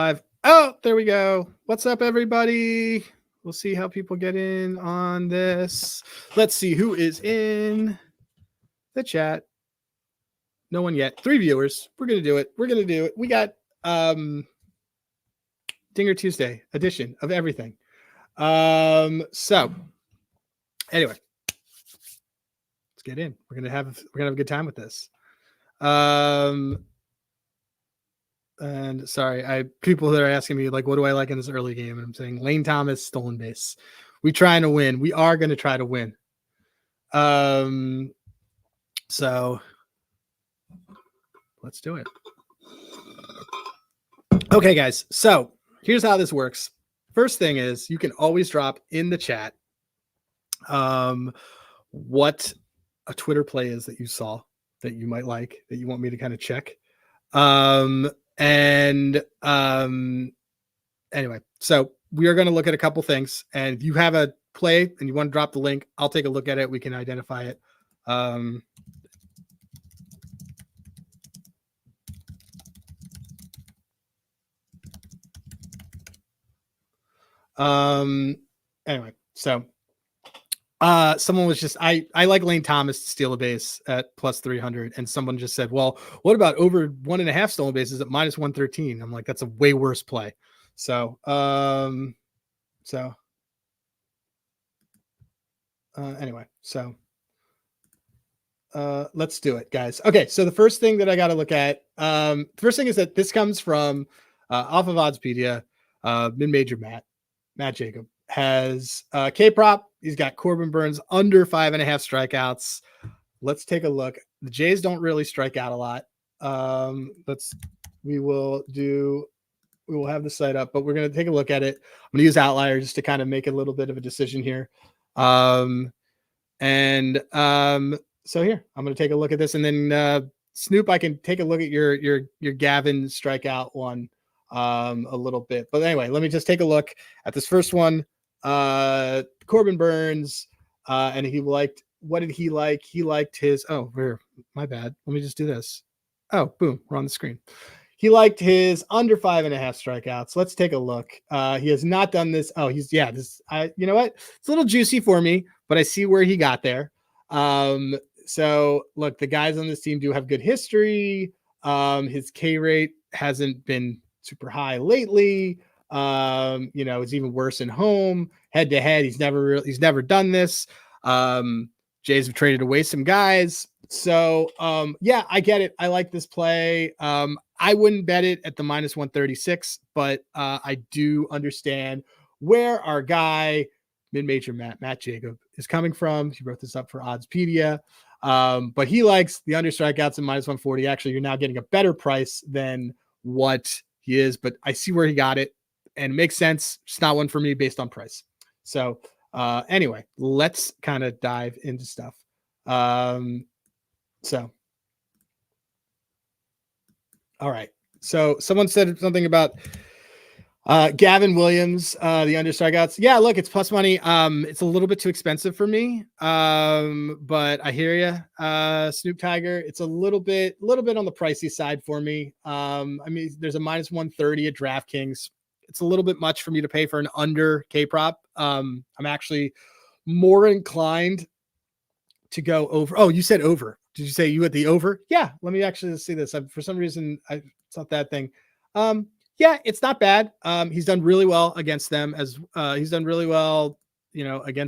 Live. Oh, there we go. What's up, everybody? We'll see how people get in on this. Let's see who is in the chat. No one yet. 3 viewers. We're gonna do it. We got Dinger Tuesday edition of everything. So anyway, let's get in. We're gonna have a good time with this. And sorry, people that are asking me like, what do I like in this early game? And I'm saying Lane Thomas, stolen base. We trying to win. We are going to try to win. So let's do it. Okay, guys. So here's how this works. First thing is you can always drop in the chat what a Twitter play is that you saw that you might like, that you want me to kind of check. Anyway, so we are going to look at a couple things, and if you have a play and you want to drop the link, I'll take a look at it. We can identify it. Anyway, so someone was just I like Lane Thomas to steal a base at plus 300, and someone just said, well, what about over 1.5 stolen bases at minus 113? I'm like, that's a way worse play. So anyway, so let's do it, guys. Okay, so the first thing that I got to look at, first thing is that this comes from off of Oddspedia. Mid-major Matt Jacob has K-prop. He's got Corbin Burns under 5.5 strikeouts. Let's take a look. The Jays don't really strike out a lot. We will have the site up, but we're going to take a look at it. I'm going to use outliers just to kind of make a little bit of a decision here. So here, I'm going to take a look at this, and then Snoop, I can take a look at your Gavin strikeout one a little bit. But anyway, let me just take a look at this first one. Corbin Burns, and what did he like? He liked his, my bad. Let me just do this. Oh, boom, we're on the screen. He liked his under 5.5 strikeouts. Let's take a look. He has not done this. Oh, you know what? It's a little juicy for me, but I see where he got there. So look, the guys on this team do have good history. His K rate hasn't been super high lately. It's even worse in home. Head to head, he's never done this. Jays have traded away some guys. So yeah, I get it. I like this play. I wouldn't bet it at the minus 136, but I do understand where our guy, mid-major Matt Jacob, is coming from. He wrote this up for Oddspedia. But he likes the under strikeouts at minus 140. Actually, you're now getting a better price than what he is, but I see where he got it, and it makes sense. It's not one for me based on price. So anyway, let's kind of dive into stuff. All right. So someone said something about Gavin Williams, the under strikeouts. Yeah, look, it's plus money. It's a little bit too expensive for me. But I hear you, Snoop Tiger. It's a little bit on the pricey side for me. I mean, there's a minus 130 at DraftKings. It's a little bit much for me to pay for an under K-prop. I'm actually more inclined to go over. Oh, you said over. Did you say you had the over? Yeah, let me actually see this. For some reason, it's not that thing. Yeah, it's not bad. He's done really well against them against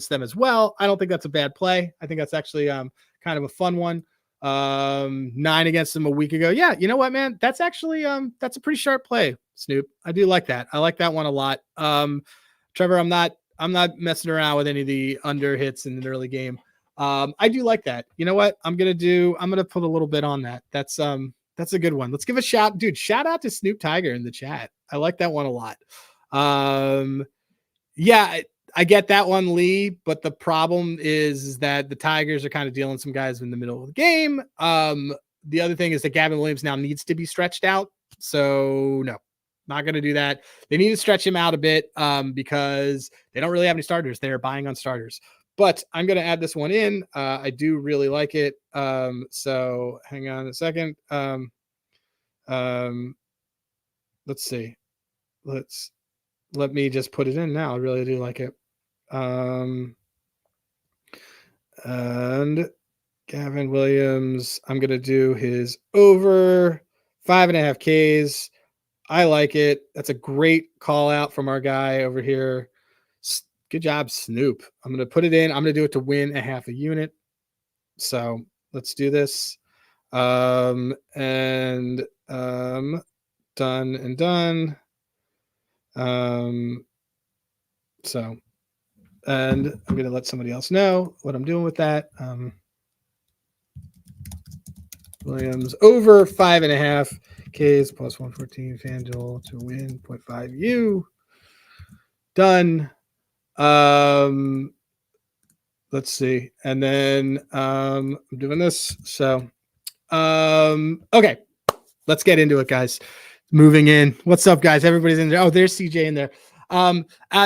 them as well. I don't think that's a bad play. I think that's actually kind of a fun one. 9 against them a week ago. Yeah, you know what, man? That's actually that's a pretty sharp play, Snoop. I do like that. I like that one a lot. Trevor, I'm not messing around with any of the under hits in the early game. I do like that. You know what? I'm gonna put a little bit on that. That's a good one. Let's give a shout out to Snoop Tiger in the chat. I like that one a lot. Yeah, I get that one, Lee, but the problem is that the Tigers are kind of dealing some guys in the middle of the game. The other thing is that Gavin Williams now needs to be stretched out. So no, not going to do that. They need to stretch him out a bit because they don't really have any starters. They're buying on starters. But I'm going to add this one in. I do really like it. So hang on a second. Let's see. let me just put it in now. I really do like it. And Gavin Williams, I'm going to do his over 5.5 Ks. I like it. That's a great call out from our guy over here. Good job, Snoop. I'm going to put it in. I'm going to do it to win a half a unit. So let's do this. Done and done. So, and I'm going to let somebody else know what I'm doing with that. Williams over 5.5 Ks plus 114 FanDuel to win 0.5 U. Done. Let's see. And then I'm doing this. So okay. Let's get into it, guys. Moving in. What's up, guys? Everybody's in there. Oh, there's CJ in there.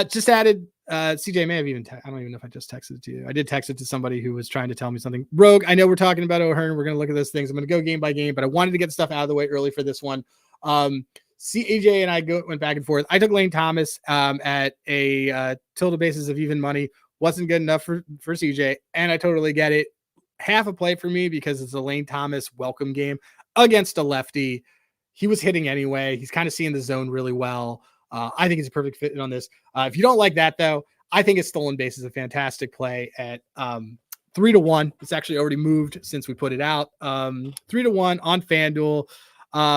Just added CJ may have even I don't even know if I just texted it to you. I did text it to somebody who was trying to tell me something. Rogue, I know we're talking about O'Hearn. We're going to look at those things. I'm going to go game by game, but I wanted to get stuff out of the way early for this one. CJ and I went back and forth. I took Lane Thomas at a tilde basis of even money. Wasn't good enough for CJ, and I totally get it. Half a play for me because it's a Lane Thomas welcome game against a lefty. He was hitting anyway. He's kind of seeing the zone really well. I think he's a perfect fit on this. If you don't like that, though, I think his stolen base is a fantastic play at 3-1. It's actually already moved since we put it out. 3-1 on FanDuel.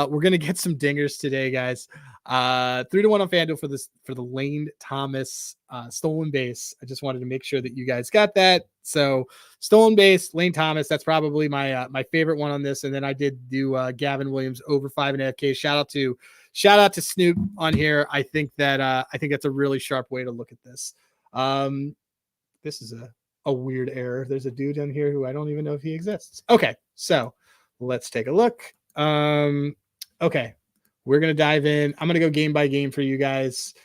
We're gonna get some dingers today, guys. 3-1 on FanDuel for the Lane Thomas stolen base. I just wanted to make sure that you guys got that. So stolen base, Lane Thomas. That's probably my my favorite one on this. And then I did do Gavin Williams over 5.5 K. Shout out to Snoop on here. I think that's a really sharp way to look at this. This is a weird error. There's a dude in here who I don't even know if he exists. Okay, so let's take a look. Okay, we're gonna dive in. I'm gonna go game by game for you guys,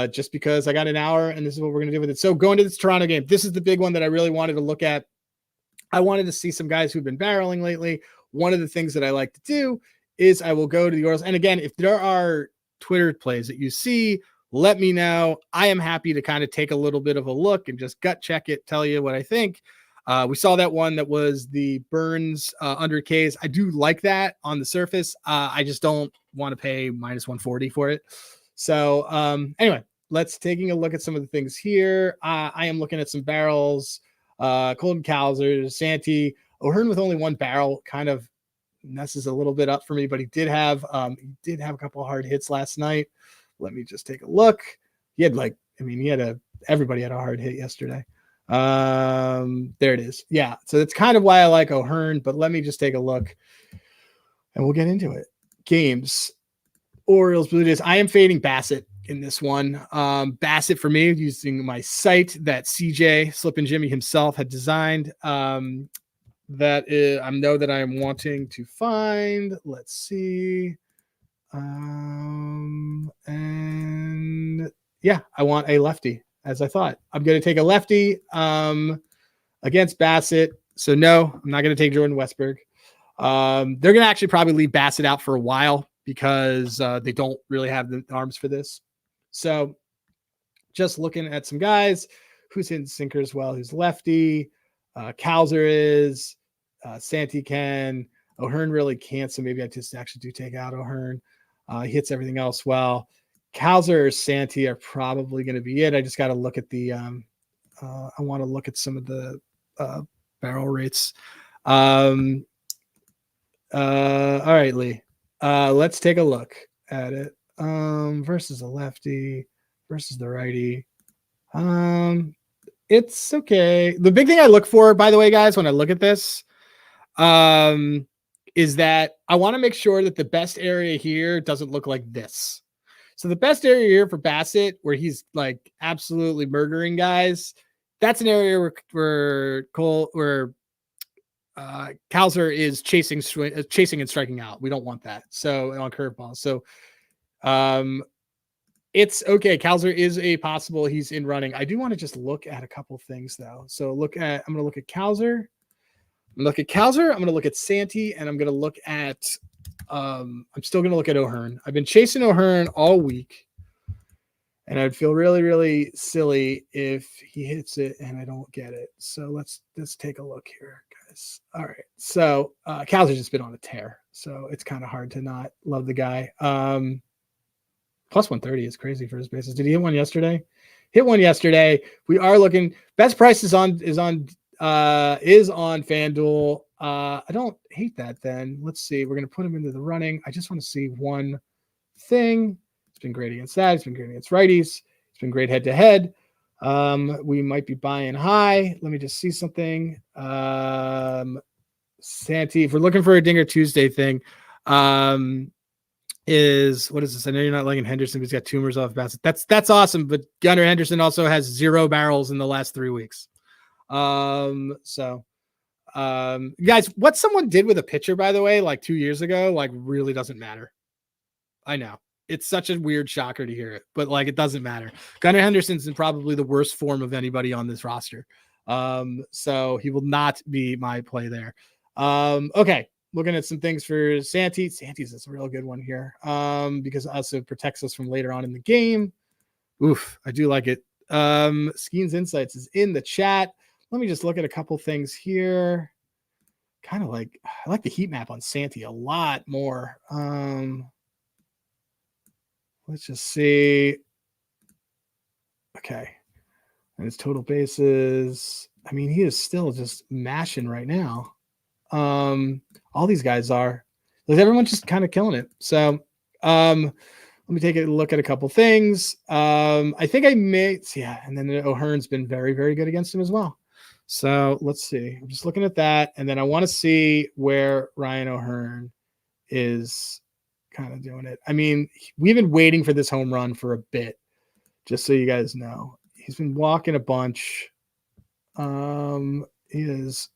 just because I got an hour and this is what we're gonna do with it. So going to this Toronto game, this is the big one that I really wanted to look at. I wanted to see some guys who've been barreling lately. One of the things that I like to do is I will go to the Orioles. And again, if there are Twitter plays that you see, let me know. I am happy to kind of take a little bit of a look and just gut check it, tell you what I think. We saw that one that was the Burns under Ks. I do like that on the surface. I just don't want to pay minus 140 for it. So anyway, let's taking a look at some of the things here. I am looking at some barrels. Colton Cowser, Santi, O'Hearn with only one barrel kind of messes a little bit up for me, but he did have a couple of hard hits last night. Let me just take a look. Everybody had a hard hit yesterday. There it is. Yeah. So that's kind of why I like O'Hearn, but let me just take a look and we'll get into it. Games, Orioles, Blue Jays. I am fading Bassett in this one. Bassett for me, using my site that CJ Slip and Jimmy himself had designed. That is, I know that I am wanting to find. Let's see. And yeah, I want a lefty, as I thought. I'm going to take a lefty against Bassett. So no, I'm not going to take Jordan Westberg. They're going to actually probably leave Bassett out for a while because they don't really have the arms for this. So just looking at some guys who's hitting sinkers well, who's lefty. Cowser is, Santi can, O'Hearn really can't. So maybe I just actually do take out O'Hearn. He hits everything else well. Cowser or Santi are probably going to be it. I just got to look at the, I want to look at some of the barrel rates. All right, Lee. Let's take a look at it. Versus a lefty versus the righty. It's okay. The big thing I look for, by the way, guys, when I look at this, is that I want to make sure that the best area here doesn't look like this. So the best area here for Bassett, where he's like absolutely murdering guys, that's an area where Cowser is chasing and striking out. We don't want that. So on curveballs. So it's okay. Cowser is a possible. He's in running. I do want to just look at a couple things though. So I'm going to look at Cowser. I'm going to look at Santi, and I'm going to look at, I'm still going to look at O'Hearn. I've been chasing O'Hearn all week. And I'd feel really, really silly if he hits it and I don't get it. So let's take a look here, guys. All right. So Cal's just been on a tear. So it's kind of hard to not love the guy. Plus 130 is crazy for his bases. Did he hit one yesterday? Hit one yesterday. We are looking. Best price is on FanDuel. I don't hate that then. Let's see. We're gonna put him into the running. I just want to see one thing. It's been great against that. It's been great against righties. It's been great head to head. We might be buying high. Let me just see something. Santi, if we're looking for a Dinger Tuesday thing, is what is this? I know you're not liking Henderson, but he's got tumors off bats. That's awesome. But Gunnar Henderson also has 0 barrels in the last 3 weeks. Guys, what someone did with a pitcher, by the way, like 2 years ago, like really doesn't matter. I know. It's such a weird shocker to hear it, but like it doesn't matter. Gunnar Henderson's in probably the worst form of anybody on this roster. So he will not be my play there. Okay. Looking at some things for Santi. Santi's is a real good one here. Because it also protects us from later on in the game. Oof, I do like it. Skeens Insights is in the chat. Let me just look at a couple things here. Kind of like, I like the heat map on Santi a lot more. Let's just see. Okay. And his total bases. I mean, he is still just mashing right now. All these guys are. Like, everyone's just kind of killing it. So let me take a look at a couple things. I think I may, yeah, and then O'Hearn's been very, very good against him as well. So let's see. I'm just looking at that, and then I want to see where Ryan O'Hearn is kind of doing it. I mean, we've been waiting for this home run for a bit, just so you guys know. He's been walking a bunch. He is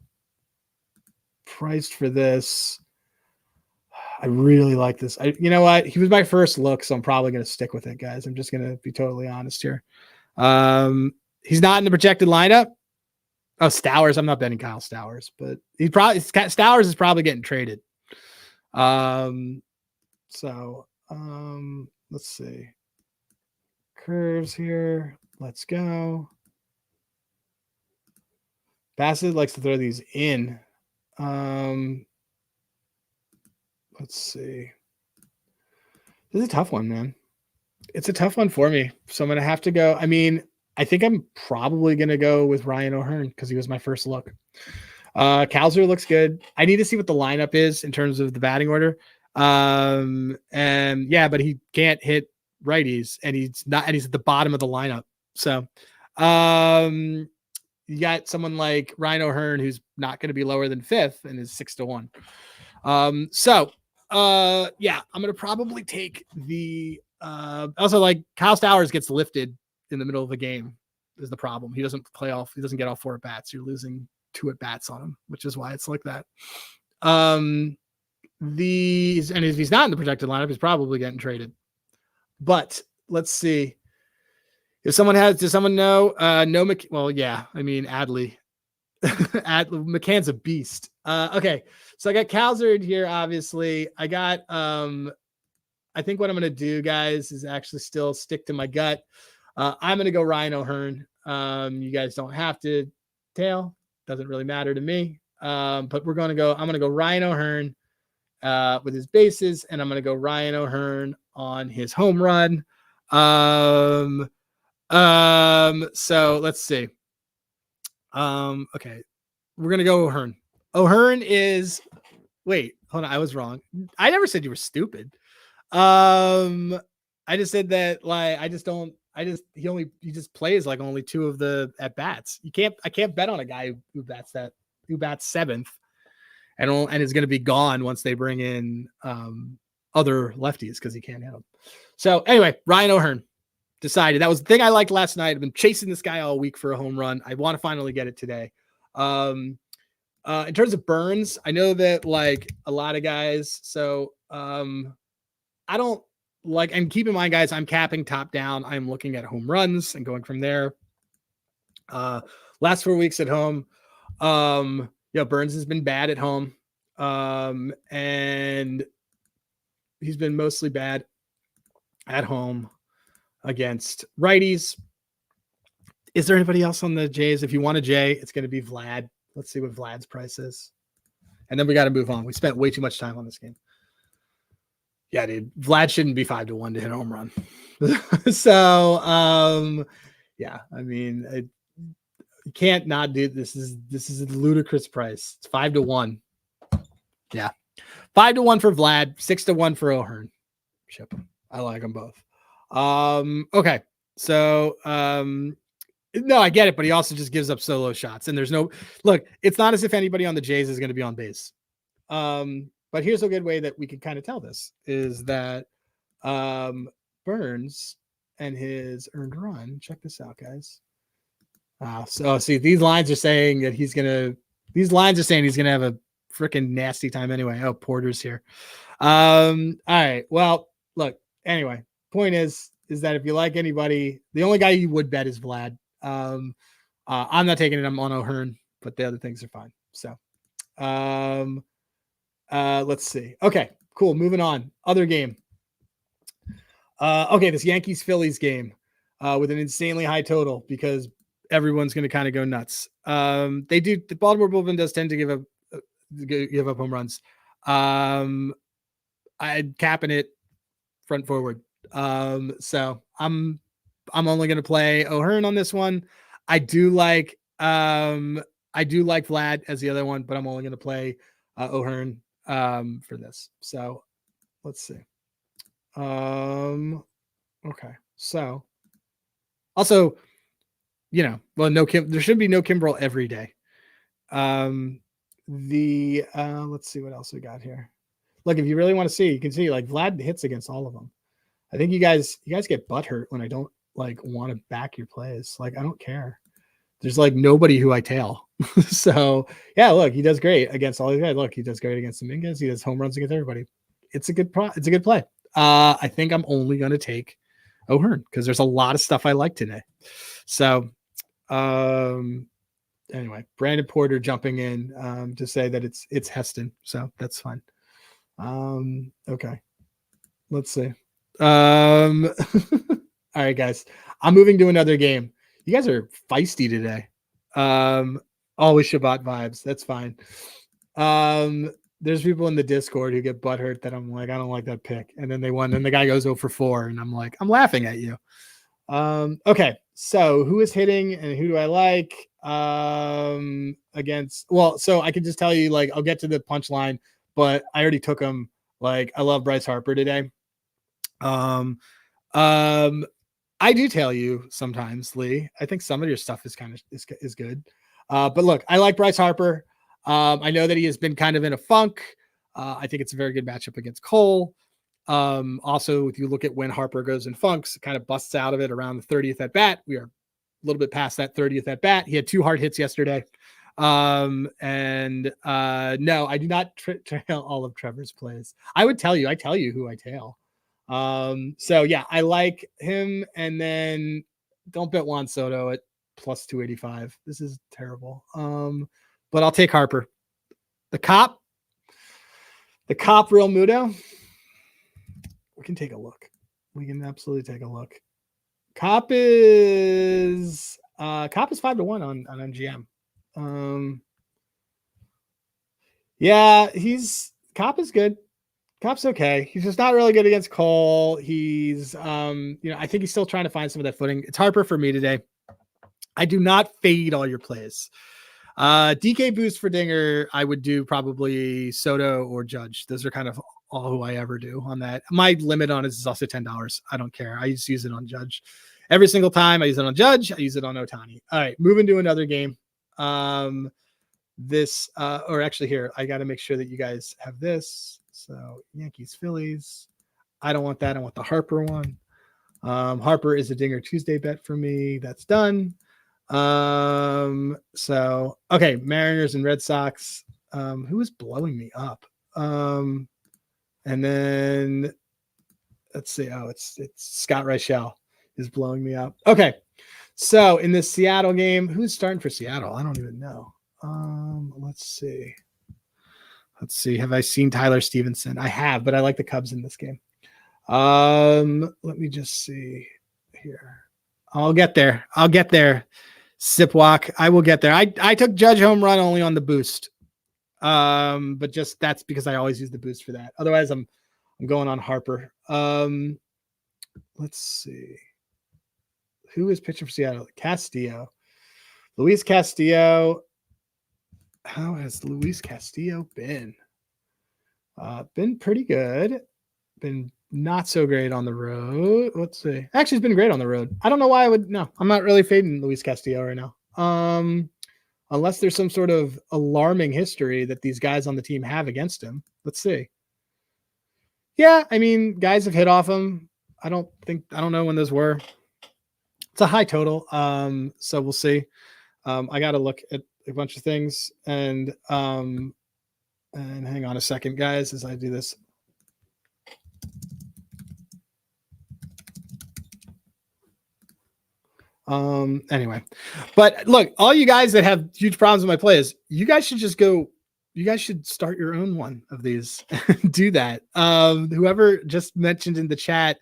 priced for this. I really like this. You know what? He was my first look, so I'm probably going to stick with it, guys. I'm just going to be totally honest here. He's not in the projected lineup. Oh, Stowers. I'm not betting Kyle Stowers, but Stowers is probably getting traded. Let's see. Curves here. Let's go. Bassett likes to throw these in. Let's see. This is a tough one, man. It's a tough one for me. So I'm going to have to go. I mean, I think I'm probably going to go with Ryan O'Hearn because he was my first look. Kalzer looks good. I need to see what the lineup is in terms of the batting order. And yeah, but he can't hit righties and he's at the bottom of the lineup. So, you got someone like Ryan O'Hearn, who's not going to be lower than 5th and is 6-1. Yeah, I'm going to probably take the, also like Kyle Stowers gets lifted in the middle of the game is the problem. He doesn't get all 4 at bats. You're losing 2 at bats on him, which is why it's like that. And if he's not in the projected lineup, he's probably getting traded. But let's see. Does someone know? Well, yeah. I mean, Adley. McCann's a beast. Okay. So I got Calzard here, obviously. I got, I think what I'm going to do, guys, is actually still stick to my gut. I'm going to go Ryan O'Hearn. You guys don't have to tail. Doesn't really matter to me. But I'm going to go Ryan O'Hearn with his bases, and I'm going to go Ryan O'Hearn on his home run. So let's see. Okay. We're going to go O'Hearn. O'Hearn is, wait, hold on. I was wrong. I never said you were stupid. I just said that, like, he just plays like only 2 of the at bats. I can't bet on a guy who bats 7th and is going to be gone once they bring in, other lefties because he can't hit them. So anyway, Ryan O'Hearn. Decided. That was the thing I liked last night. I've been chasing this guy all week for a home run. I want to finally get it today. In terms of Burns, I know that like a lot of guys. So I don't like, and keep in mind, guys, I'm capping top down. I'm looking at home runs and going from there. Last 4 weeks at home. Burns has been bad at home. And he's been mostly bad at home. against righties. Is there anybody else on the Jays? If you want a J, it's going to be Vlad. Let's see what Vlad's price is. And then we got to move on. We spent way too much time on this game. Yeah, dude. Vlad shouldn't be 5-1 to hit a home run. So, yeah, I mean, you can't not do this. This is a ludicrous price. It's 5-1. Yeah. 5-1 for Vlad, 6-1 for O'Hearn. Ship them. I like them both. Okay. So, no, I get it, but he also just gives up solo shots. And there's no look, it's not as if anybody on the Jays is going to be on base. But here's a good way that we can kind of tell this is that Burns and his earned run. Check this out, guys. So see, these lines are saying that he's gonna have a freaking nasty time anyway. Oh, Porter's here. All right. Well, look, anyway, point is that if you like anybody, the only guy you would bet is Vlad. I'm not taking it. I'm on O'Hearn, but the other things are fine. So, let's see. Okay, cool. Moving on. Other game. Okay, this Yankees-Phillies game with an insanely high total because everyone's going to kind of go nuts. The Baltimore bullpen does tend to give up home runs. I'm capping it front forward. So I'm only going to play O'Hearn on this one. I do like Vlad as the other one, but I'm only going to play O'Hearn for this. So let's see. Okay. So also, there should be no Kimbrel every day. Let's see what else we got here. Look, if you really want to see, you can see like Vlad hits against all of them. I think you guys get butthurt when I don't want to back your plays. Like, I don't care. There's nobody who I tail. So yeah, look, he does great against all these guys. Look, he does great against Dominguez. He does home runs against everybody. It's a good play. I think I'm only going to take O'Hearn because there's a lot of stuff I like today. So, anyway, Brandon Porter jumping in to say that it's Heston. So that's fine. Okay. Let's see. All right, guys, I'm moving to another game. You guys are feisty today. Always Shabbat vibes. That's fine. There's people in the Discord who get butthurt that I'm like, I don't like that pick. And then they won. Then the guy goes 0-for-4. And I'm like, I'm laughing at you. Okay. So who is hitting and who do I like? So I can just tell you, I'll get to the punchline, but I already took him. I love Bryce Harper today. I do tell you sometimes, Lee. I think some of your stuff is is good. But look, I like Bryce Harper. I know that he has been kind of in a funk. I think it's a very good matchup against Cole. Also, if you look at when Harper goes in funks, it kind of busts out of it around the 30th at bat. We are a little bit past that 30th at bat. He had 2 hard hits yesterday. No, I do not trail all of Trevor's plays. I tell you who I tail. So yeah, I like him. And then don't bet Juan Soto at plus 285. This is terrible. But I'll take Harper. The cop Real Muto. We can take a look. We can absolutely take a look. Cop is 5-1 on MGM. Yeah, Cop is good. Cop's okay. He's just not really good against Cole. He's I think he's still trying to find some of that footing. It's Harper for me today. I do not fade all your plays. DK boost for Dinger, I would do probably Soto or Judge. Those are kind of all who I ever do on that. My limit on it is also $10. I don't care. I just use it on Judge. Every single time I use it on Judge, I use it on Ohtani. All right, moving to another game. Here, I got to make sure that you guys have this. So Yankees, Phillies. I don't want that. I want the Harper one. Harper is a Dinger Tuesday bet for me. That's done. Okay, Mariners and Red Sox. Who is blowing me up? And then let's see. Oh, it's Scott Reichel is blowing me up. Okay. So in this Seattle game, who's starting for Seattle? I don't even know. Let's see. Have I seen Tyler Stevenson? I have, but I like the Cubs in this game. Let me just see. here. I'll get there. I'll get there. Sipwalk. I will get there. I took Judge home run only on the boost. But just that's because I always use the boost for that. Otherwise, I'm going on Harper. Let's see. Who is pitching for Seattle? Castillo. Luis Castillo. How has Luis Castillo been? Been pretty good. Been not so great on the road. Let's see. Actually, it's been great on the road. I don't know why I would. No, I'm not really fading Luis Castillo right now. Unless there's some sort of alarming history that these guys on the team have against him. Let's see. Yeah, I mean, guys have hit off him. I don't know when those were. It's a high total. So we'll see. I got to look at a bunch of things and hang on a second, guys, as I do this. Anyway, but look, all you guys that have huge problems with my plays, you guys should just go. You guys should start your own one of these. Do that. Whoever just mentioned in the chat,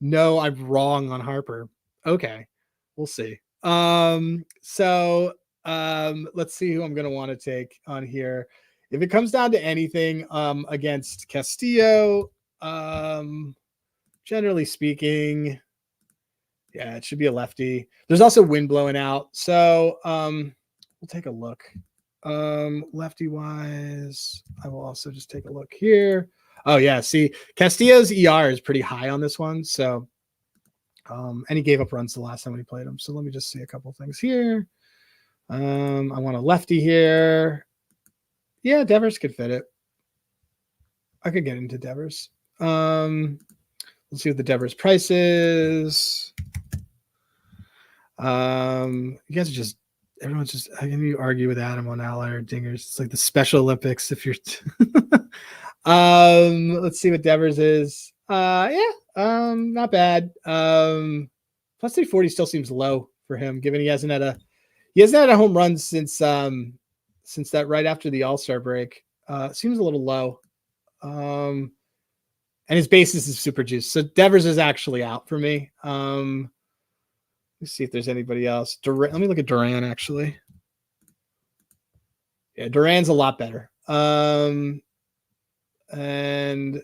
no, I'm wrong on Harper. Okay, we'll see. So let's see who I'm going to want to take on here. If it comes down to anything, against Castillo, generally speaking, yeah, it should be a lefty. There's also wind blowing out. So, we'll take a look. Lefty wise, I will also just take a look here. Oh yeah. See, Castillo's ER is pretty high on this one. So, and he gave up runs the last time we played him. So let me just see a couple things here. I want a lefty here. Yeah, Devers could fit it. I could get into Devers. Let's see what the Devers price is. You guys are just, everyone's just, how can you argue with Adam on outlier dingers? It's like the Special Olympics if you're let's see what Devers is. Not bad. Plus 340 still seems low for him, given he hasn't had a home run since that right after the All-Star break. Seems a little low. And his basis is super juiced. So Devers is actually out for me. Let's see if there's anybody else. Let me look at Duran, actually. Yeah, Duran's a lot better. And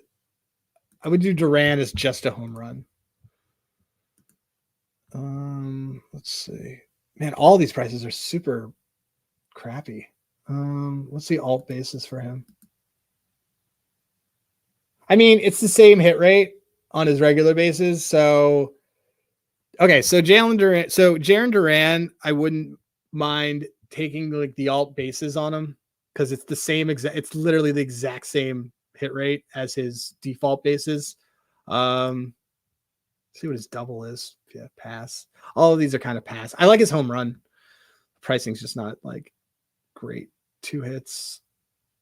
I would do Duran as just a home run. Let's see. Man, all these prices are super crappy. Let's see alt basis for him. I mean, it's the same hit rate on his regular bases. So, okay. So Jaron Duran, I wouldn't mind taking like the alt bases on him because it's the same it's literally the exact same hit rate as his default bases. See what his double is. Yeah, pass. All of these are kind of pass. I like his home run. Pricing's just not like great. 2 hits,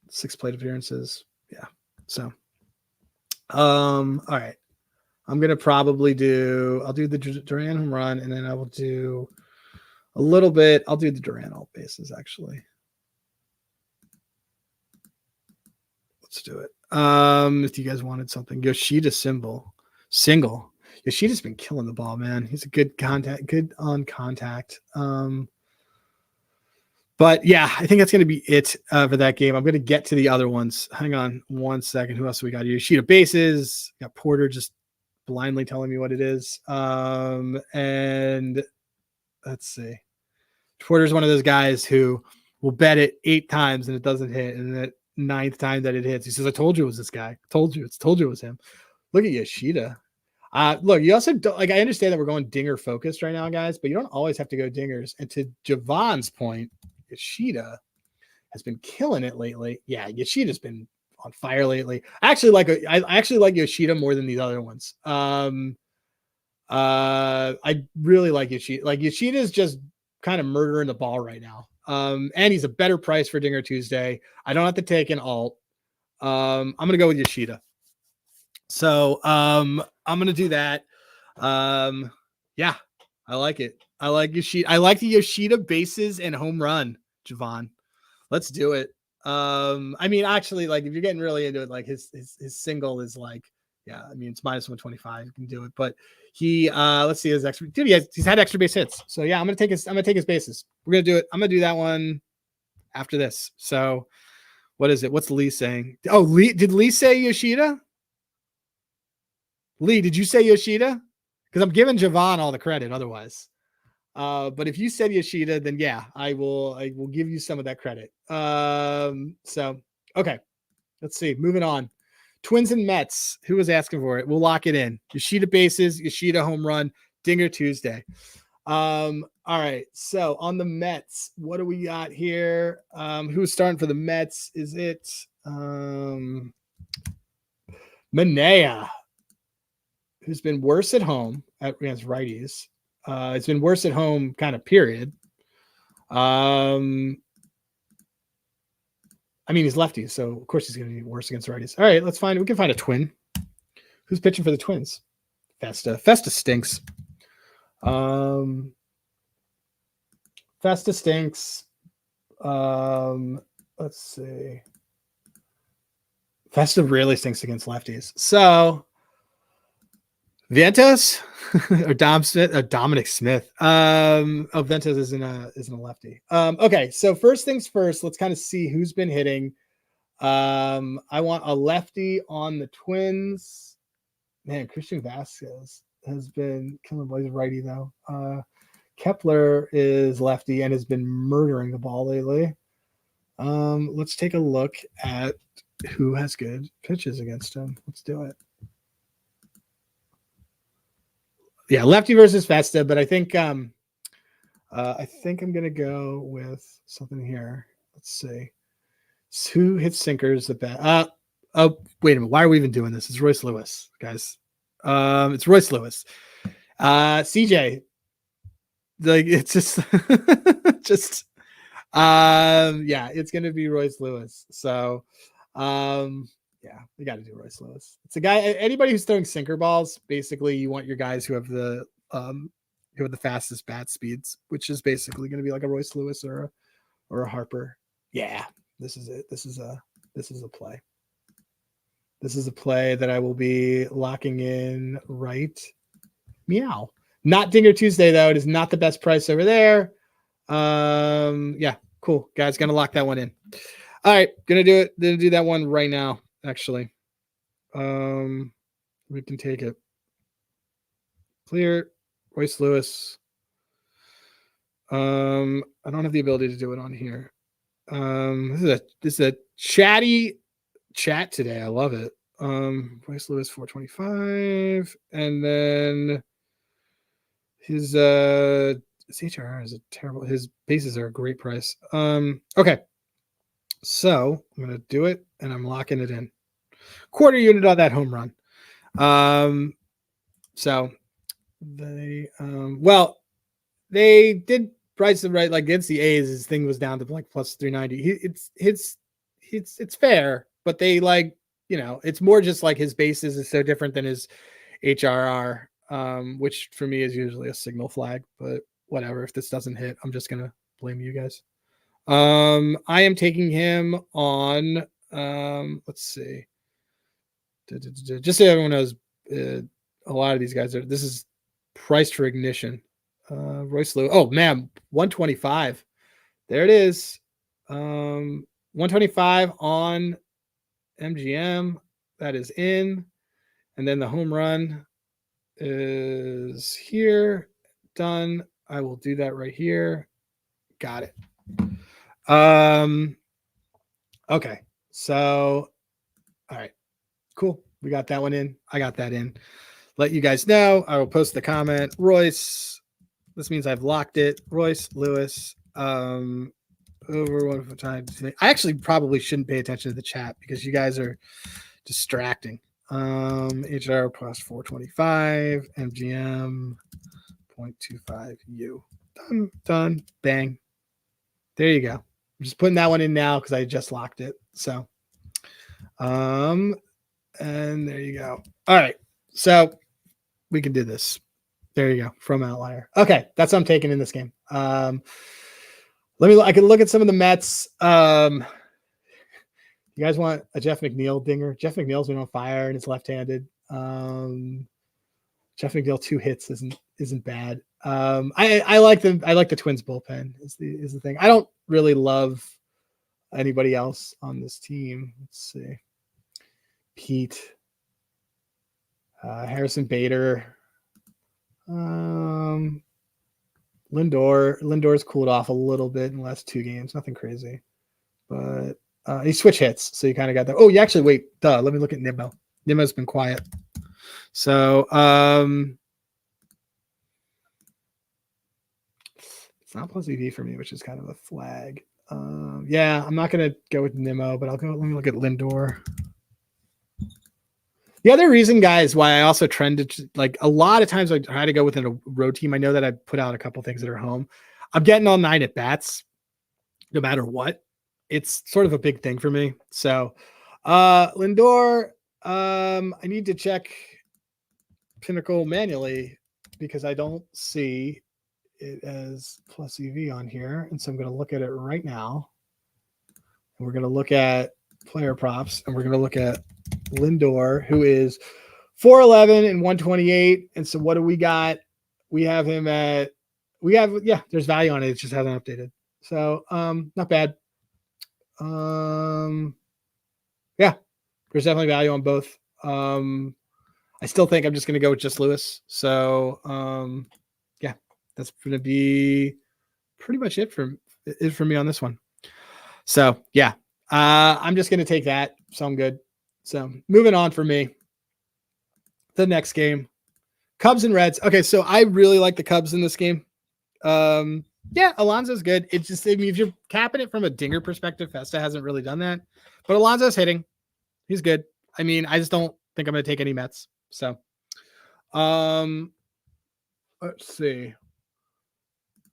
6 plate appearances. Yeah. So, all right. I'm going to I'll do the Duran home run, and then I will do a little bit. I'll do the Duran alt bases, actually. Let's do it. If you guys wanted something, Yoshida single. Yoshida's been killing the ball, man. He's a good on contact. But yeah, I think that's going to be it for that game. I'm going to get to the other ones. Hang on 1 second. Who else we got? Yoshida bases. Got Porter just blindly telling me what it is. And let's see. Porter's one of those guys who will bet it 8 times and it doesn't hit. And that 9th time that it hits, he says, I told you it was this guy. Told you it was him. Look at Yoshida. Look, you also don't, like, I understand that we're going dinger focused right now, guys, but you don't always have to go dingers. And to Javon's point, Yoshida has been killing it lately. Yeah, Yoshida's been on fire lately. I actually like Yoshida more than these other ones. I really like Yoshida. Like, Yoshida's just kind of murdering the ball right now. And he's a better price for Dinger Tuesday. I don't have to take an alt. I'm gonna go with Yoshida. So I'm gonna do that. Yeah, I like it. I like Yoshida. I like the Yoshida bases and home run, Javon. Let's do it. I mean, actually, like, if you're getting really into it, like his single is like, Yeah, I mean it's minus 125. You can do it, but he let's see his extra. Dude, he's had extra base hits. So yeah, I'm gonna take his bases. We're gonna do it. I'm gonna do that one after this. So what is it? What's Lee saying? Oh, did Lee say Yoshida? Lee, did you say Yoshida? Because I'm giving Javon all the credit otherwise. But if you said Yoshida, then yeah, I will give you some of that credit. So okay, let's see. Moving on. Twins and Mets. Who was asking for it? We'll lock it in. Yoshida bases, Yoshida home run, Dinger Tuesday. All right. So on the Mets, what do we got here? Who's starting for the Mets? Is it Manea, who's been worse at home against righties? It's been worse at home, kind of period. I mean, he's lefty, so of course he's going to be worse against righties. All right, we can find a twin. Who's pitching for the Twins? Festa stinks. Festa stinks. Let's see. Festa really stinks against lefties. So Ventos or Dominic Smith. Ventos isn't a lefty. Okay, so first things first, let's kind of see who's been hitting. I want a lefty on the Twins. Man, Christian Vasquez has been killing boys. Righty though. Kepler is lefty and has been murdering the ball lately. Let's take a look at who has good pitches against him. Let's do it. Yeah, lefty versus Festa, but I think I'm gonna go with something here. Let's see. Who hits sinkers the best? Oh, wait a minute. Why are we even doing this? It's Royce Lewis, guys. It's Royce Lewis. CJ. Like it's just yeah, it's gonna be Royce Lewis. So yeah, we got to do Royce Lewis. It's a guy. Anybody who's throwing sinker balls, basically, you want your guys who have the fastest bat speeds, which is basically going to be like a Royce Lewis or a Harper. Yeah, this is it. This is a play. This is a play that I will be locking in right. Meow. Not Dinger Tuesday though. It is not the best price over there. Yeah, cool, guys. Gonna lock that one in. All right, gonna do it. Gonna do that one right now. Actually, we can take it. Clear, Royce Lewis. I don't have the ability to do it on here. This is a chatty chat today. I love it. Royce Lewis 425, and then his HRR is a terrible. His bases are a great price. Okay, so I'm gonna do it, and I'm locking it in. Quarter unit on that home run. So they they did price it right. Like against the A's, his thing was down to like plus 390. It's fair, but they like, it's more just like his bases is so different than his HRR, which for me is usually a signal flag, but whatever. If this doesn't hit, I'm just gonna blame you guys. I am taking him on. Let's see. Just so everyone knows, a lot of these guys this is priced for ignition. Royce Lewis. Oh man, 125. There it is. 125 on MGM. That is in. And then the home run is here. Done. I will do that right here. Got it. Okay. So, all right. Cool. We got that one in. I got that in. Let you guys know. I will post the comment. Royce. This means I've locked it. Royce Lewis. Over one time. I actually probably shouldn't pay attention to the chat because you guys are distracting. HR plus 425. MGM 0.25U. Done. Bang. There you go. I'm just putting that one in now because I just locked it. So, and there you go. All right. So we can do this. There you go. From Outlier. Okay. That's what I'm taking in this game. I can look at some of the Mets. You guys want a Jeff McNeil dinger? Jeff McNeil's been on fire and it's left-handed. Jeff McNeil 2 hits isn't bad. I like the Twins bullpen is the thing. I don't really love anybody else on this team. Let's see. Pete, Harrison Bader, Lindor's cooled off a little bit in the last 2 games. Nothing crazy, but he switch hits, so you kind of got that. Oh, you actually wait. Let me look at Nimmo. Nimmo's been quiet, so it's not plus EV for me, which is kind of a flag. Yeah, I'm not gonna go with Nimmo, but let me look at Lindor. The other reason, guys, why I also trended like a lot of times I try to go within a road team. I know that I put out a couple things that are home. I'm getting all 9 at bats, no matter what. It's sort of a big thing for me. So, Lindor, I need to check Pinnacle manually because I don't see it as plus EV on here. And so I'm going to look at it right now. And we're going to look at player props and we're going to look at Lindor, who is 4'11" and 128. And so what do we got? We have him at, there's value on it. It just hasn't updated. So, not bad. Yeah, there's definitely value on both. I still think I'm just going to go with just Lewis. So, yeah, that's going to be pretty much it for me on this one. So, yeah, I'm just going to take that. So I'm good. So moving on for me. The next game, Cubs and Reds. Okay, so I really like the Cubs in this game. Yeah, Alonso's good. It's just, I mean, if you're capping it from a dinger perspective, Festa hasn't really done that. But Alonso's hitting. He's good. I mean, I just don't think I'm going to take any Mets. So, let's see.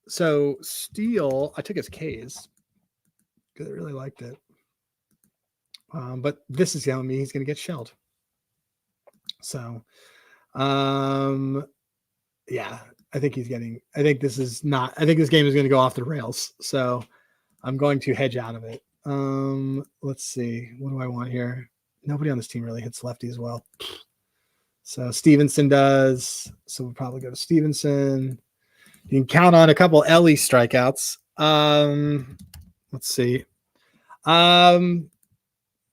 So Steele, I took his K's because I really liked it. But this is telling me he's going to get shelled. So, yeah, I think this game is going to go off the rails. So I'm going to hedge out of it. Let's see. What do I want here? Nobody on this team really hits lefties well. So Stevenson does. So we'll probably go to Stevenson. You can count on a couple Ellie strikeouts. Let's see.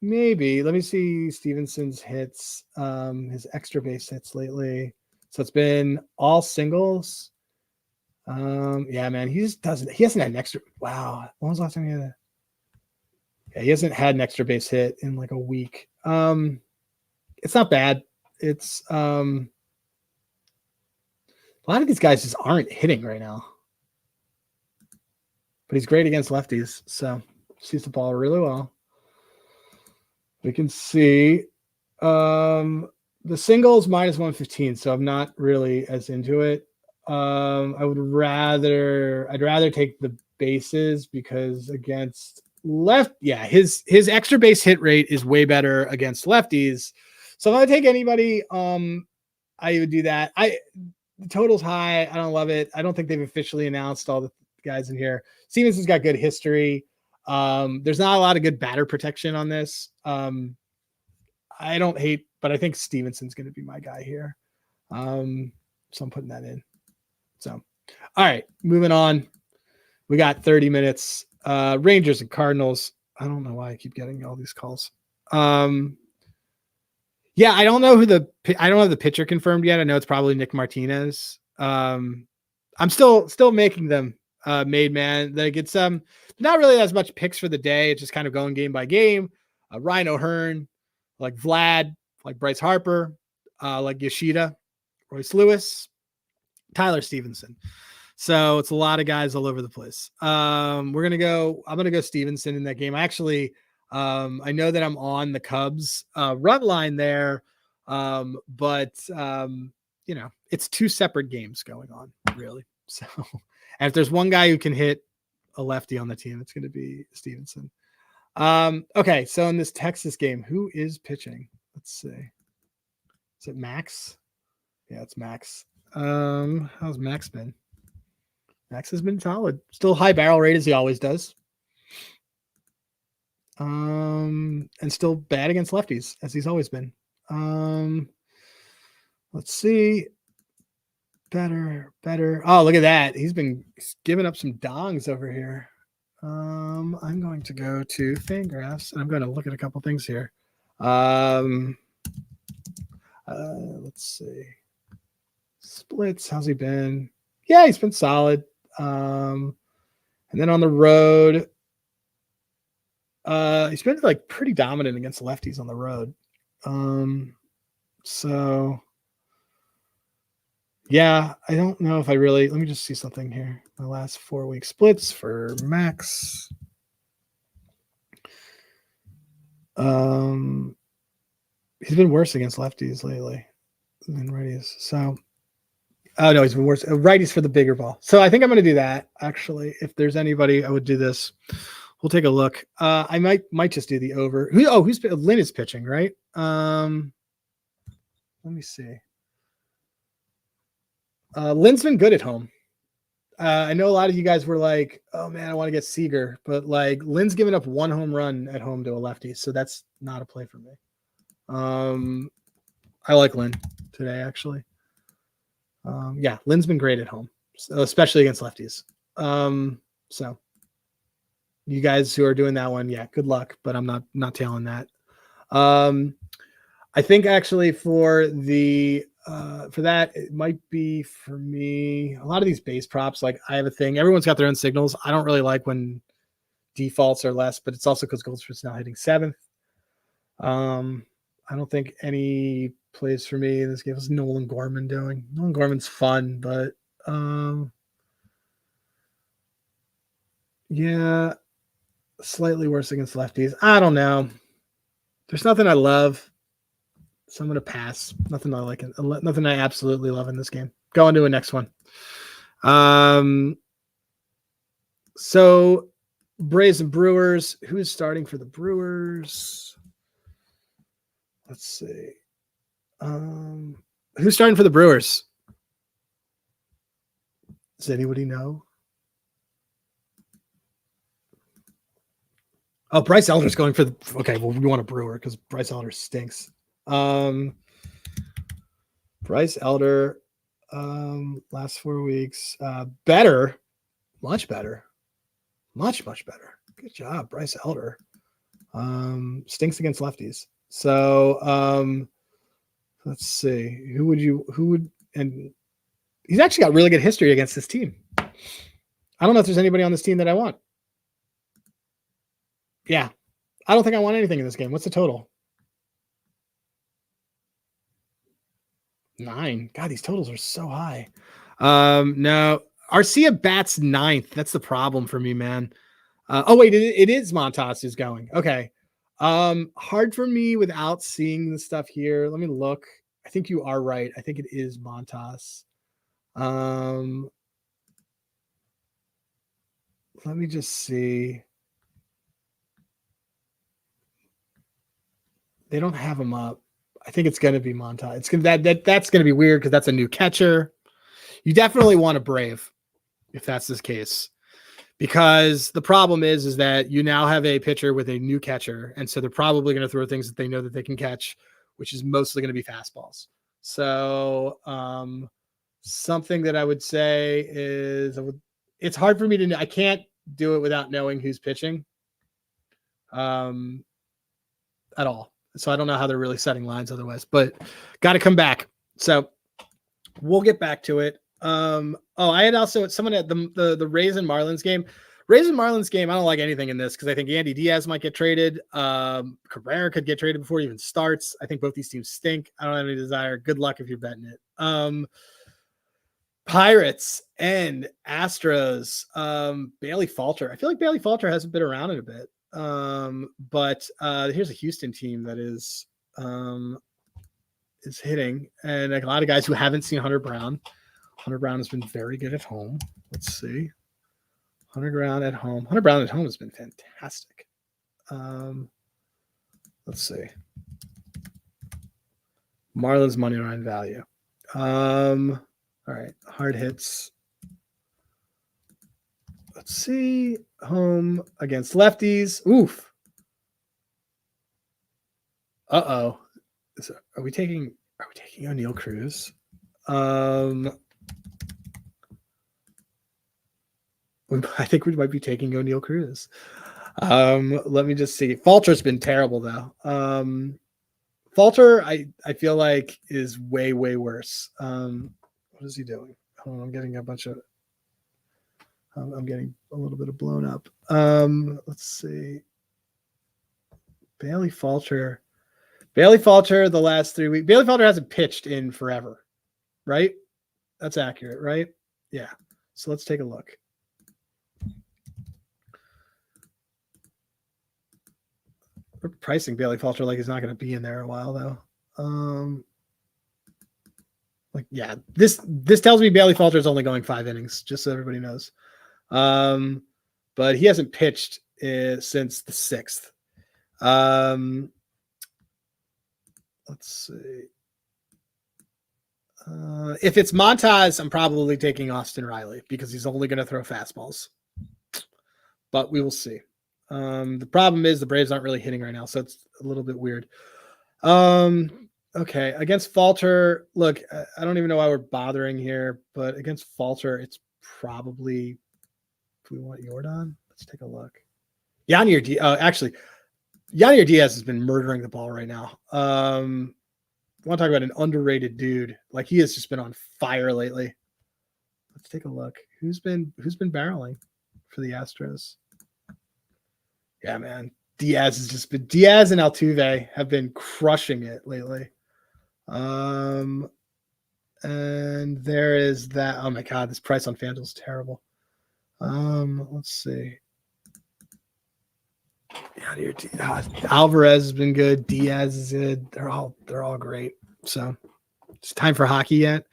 Maybe. Let me see Stevenson's hits, his extra base hits lately. So it's been all singles. Yeah, man, he hasn't had an extra. Wow. When was the last time he had a? Yeah, he hasn't had an extra base hit in like a week. It's not bad. It's a lot of these guys just aren't hitting right now. But he's great against lefties, so sees the ball really well. We can see the singles minus 115, so I'm not really as into it. I'd rather take the bases because against his extra base hit rate is way better against lefties. So if I take anybody, I would do that. The total's high. I don't love it. I don't think they've officially announced all the guys in here. Stevenson's got good history. There's not a lot of good batter protection on this. I don't hate, but I think Stevenson's going to be my guy here. So I'm putting that in. So, all right, moving on. We got 30 minutes. Rangers and Cardinals. I don't know why I keep getting all these calls. Yeah, I don't have the pitcher confirmed yet. I know it's probably Nick Martinez. I'm still making them made man. Like it's not really as much picks for the day. It's just kind of going game by game. Ryan O'Hearn, like Vlad, like Bryce Harper, like Yoshida, Royce Lewis, Tyler Stevenson. So it's a lot of guys all over the place. I'm going to go Stevenson in that game. I know that I'm on the Cubs run line there. But it's 2 separate games going on really. So, and if there's one guy who can hit a lefty on the team, it's going to be Stevenson. Okay. So in this Texas game, who is pitching? Let's see. Is it Max? Yeah, it's Max. How's Max been? Max has been solid. Still high barrel rate as he always does. And still bad against lefties as he's always been. Let's see. Better. Oh, look at that. He's been giving up some dongs over here. I'm going to go to Fangraphs and I'm going to look at a couple things here. Let's see. Splits. How's he been? Yeah, he's been solid. And then on the road, he's been like pretty dominant against lefties on the road. So yeah, I don't know if I really, let me just see something here. My last 4-week splits for Max. He's been worse against lefties lately than righties. So, oh no, he's been worse. Righties for the bigger ball. So I think I'm going to do that. Actually, if there's anybody, I would do this. We'll take a look. I might just do the over. Who's Lynn is pitching, right? Let me see. Lynn's been good at home. I know a lot of you guys were like, "Oh man, I want to get Seager," but like Lynn's given up 1 home run at home to a lefty, so that's not a play for me. I like Lynn today actually. Yeah, Lynn's been great at home, especially against lefties. So you guys who are doing that one, yeah, good luck, but I'm not tailing that. I think actually for that, it might be for me. A lot of these base props, like I have a thing. Everyone's got their own signals. I don't really like when defaults are less, but it's also because Goldschmidt's now hitting 7th. I don't think any plays for me in this game. What's Nolan Gorman doing? Nolan Gorman's fun, but yeah, slightly worse against lefties. I don't know. There's nothing I love, so I'm going to pass. Nothing I like. Nothing I absolutely love in this game. Go on to a next one. So Braves and Brewers. Who's starting for the Brewers? Let's see. Who's starting for the Brewers? Does anybody know? Oh, Bryce Elder's going for the. Okay, well, we want a Brewer because Bryce Elder stinks. Bryce Elder, last 4 weeks, better, much better. Good job, Bryce Elder. Stinks against lefties. So let's see. And he's actually got really good history against this team. I don't know if there's anybody on this team that I want. Yeah. I don't think I want anything in this game. What's the total? 9. God, these totals are so high. No, Arcia bats 9th. That's the problem for me, man. Oh wait, it is Montas who's going. Okay. Hard for me without seeing the stuff here. Let me look. I think you are right. I think it is Montas. Let me just see. They don't have him up. I think it's going to be Montas. It's gonna that's going to be weird because that's a new catcher. You definitely want a Brave if that's the case, because the problem is that you now have a pitcher with a new catcher, and so they're probably going to throw things that they know that they can catch, which is mostly going to be fastballs. So something that I would say is it's hard for me to know. I can't do it without knowing who's pitching at all. So I don't know how they're really setting lines otherwise, but got to come back. So we'll get back to it. I had also someone at the Rays and Marlins game. Rays and Marlins game, I don't like anything in this because I think Andy Diaz might get traded. Cabrera could get traded before it even starts. I think both these teams stink. I don't have any desire. Good luck if you're betting it. Pirates and Astros. Bailey Falter. I feel like Bailey Falter hasn't been around in a bit. But here's a Houston team that is hitting, and like a lot of guys who haven't seen Hunter Brown. Hunter Brown has been very good at home. Let's see. Hunter Brown at home. Hunter Brown at home has been fantastic. Let's see. Marlins money line value. All right. Hard hits. Let's see. Home against lefties. Oof. Uh-oh. Are we taking Are we taking O'Neal Cruz? I think we might be taking O'Neal Cruz. Let me just see. Falter's been terrible though. Falter, I feel like is way worse. What is he doing? Oh, I'm getting a bunch of. I'm getting a little bit of blown up. Let's see. Bailey Falter, the last 3 weeks. Bailey Falter hasn't pitched in forever, right? That's accurate, right? Yeah. So let's take a look. We're pricing Bailey Falter like he's not going to be in there a while, though. Like, yeah, this tells me Bailey Falter is only going 5 innings, just so everybody knows. But he hasn't pitched since the 6th. Let's see. If it's Montaz, I'm probably taking Austin Riley because he's only going to throw fastballs. But we will see. The problem is the Braves aren't really hitting right now, so it's a little bit weird. Okay, against Falter, look, I don't even know why we're bothering here, but against Falter, it's probably, if we want Yordan, let's take a look. Yadier Diaz has been murdering the ball right now. I want to talk about an underrated dude. Like, he has just been on fire lately. Let's take a look. Who's been barreling for the Astros? Yeah, man. Diaz and Altuve have been crushing it lately. And there is that. Oh my God, this price on FanDuel is terrible. Let's see. Alvarez has been good. Diaz is good. They're all great. So it's time for hockey yet.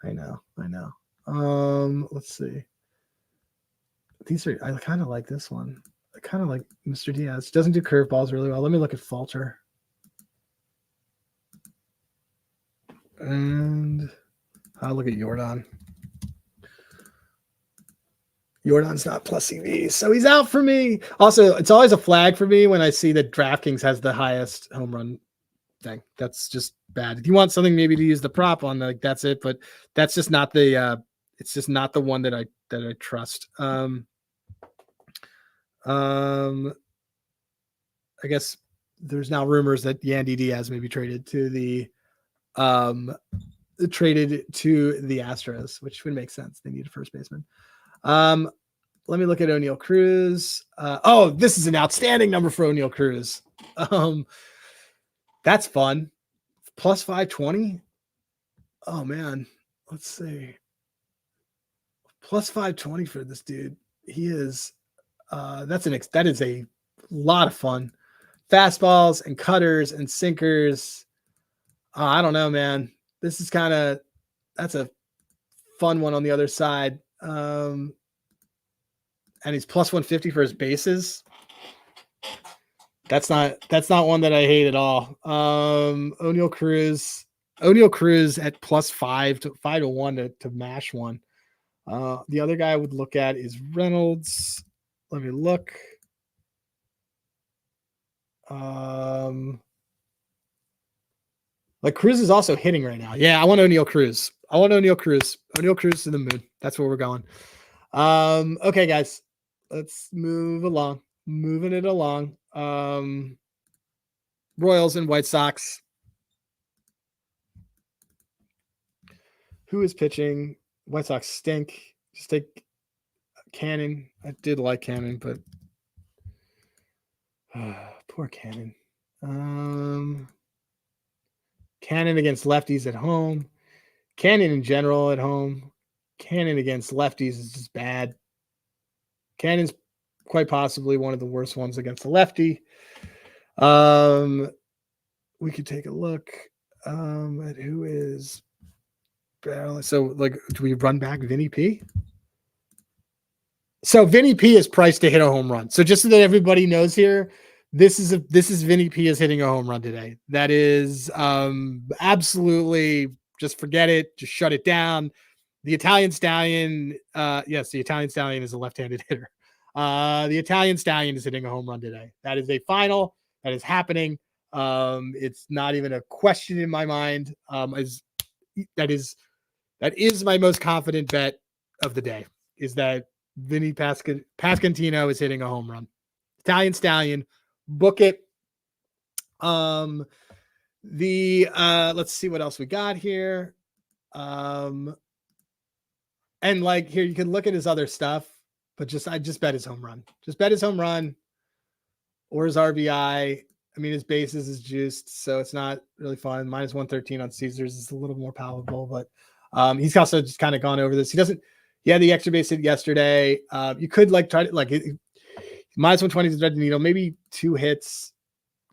I know. Let's see. I kind of like this one. I kind of like Mr. Diaz. Doesn't do curveballs really well. Let me look at Falter. And I'll look at Yordan. Yordan's not plus EV, so he's out for me. Also, it's always a flag for me when I see that DraftKings has the highest home run thing. That's just bad. If you want something maybe to use the prop on, like, that's it. But that's just not the. It's just not the one that I trust. I guess there's now rumors that Yandy Diaz may be traded to the Astros, which would make sense. They need a first baseman. Let me look at O'Neal Cruz. This is an outstanding number for O'Neal Cruz. That's fun. Plus 520. Oh man, let's see. Plus 520 for this dude. He is. That is a lot of fun. Fastballs and cutters and sinkers. I don't know, man. This is that's a fun one on the other side. And he's plus 150 for his bases. That's not one that I hate at all. O'Neal Cruz at plus 5 to 1 to mash one. The other guy I would look at is Reynolds. Let me look. Like, Cruz is also hitting right now. Yeah, I want O'Neal Cruz. O'Neal Cruz to the moon. That's where we're going. Okay, guys, let's move along. Moving it along. Royals and White Sox. Who is pitching? White Sox stink. Just take Cannon. I did like Cannon, but poor Cannon. Cannon against lefties at home. Cannon in general at home. Cannon against lefties is just bad. Cannon's quite possibly one of the worst ones against the lefty. We could take a look at who is barreling. So, like, do we run back Vinny P? So Vinny P is priced to hit a home run. So just so that everybody knows here, this is Vinny P is hitting a home run today. That is absolutely, just forget it. Just shut it down. The Italian Stallion, yes, the Italian Stallion is a left-handed hitter. The Italian Stallion is hitting a home run today. That is a final. That is happening. It's not even a question in my mind. That is my most confident bet of the day, is that Vinny Pascantino is hitting a home run. Italian Stallion, book it. Let's see what else we got here. And like here, you can look at his other stuff, but I just bet his home run. Just bet his home run or his RBI. I mean, his bases is juiced, so it's not really fun. Minus 113 on Caesars is a little more palatable, but he's also just kind of gone over this. He had the extra base hit yesterday. You could like try to like minus 120 is red needle, maybe 2 hits.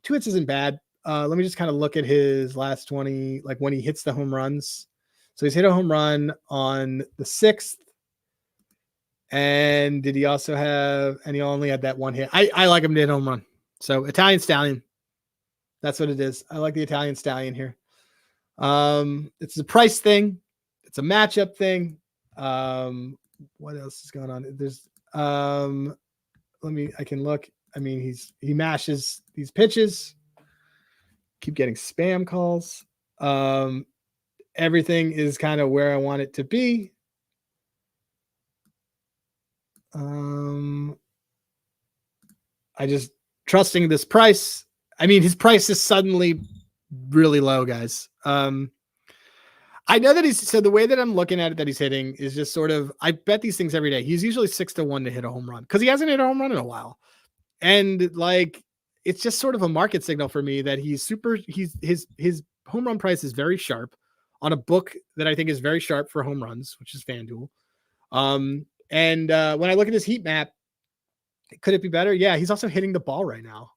2 hits isn't bad. Let me just kind of look at his last 20, like when he hits the home runs. So he's hit a home run on the 6th. And did he also have, and he only had that 1 hit. I like him to hit a home run. So Italian Stallion. That's what it is. I like the Italian Stallion here. It's a price thing. It's a matchup thing. What else is going on? There's, I can look. I mean, he mashes these pitches. Keep getting spam calls. Everything is kind of where I want it to be. I just trusting this price. I mean, his price is suddenly really low, guys. I know that so the way that I'm looking at it, that he's hitting is just sort of, I bet these things every day. He's usually 6-1 to hit a home run because he hasn't hit a home run in a while. And like, it's just sort of a market signal for me that his home run price is very sharp on a book that I think is very sharp for home runs, which is FanDuel. And when I look at his heat map, could it be better? Yeah, he's also hitting the ball right now.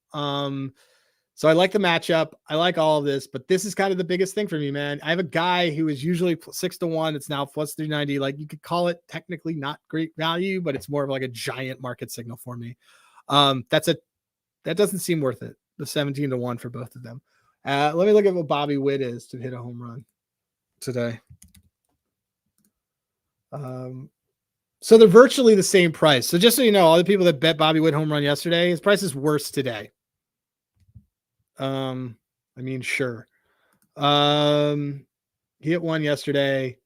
So I like the matchup. I like all of this, but this is kind of the biggest thing for me, man. I have a guy who is usually 6-1. It's now plus 390. Like, you could call it technically not great value, but it's more of like a giant market signal for me. That doesn't seem worth it. The 17-1 for both of them. Let me look at what Bobby Witt is to hit a home run today. So they're virtually the same price. So just so you know, all the people that bet Bobby Witt home run yesterday, his price is worse today. I mean, sure. He hit one yesterday.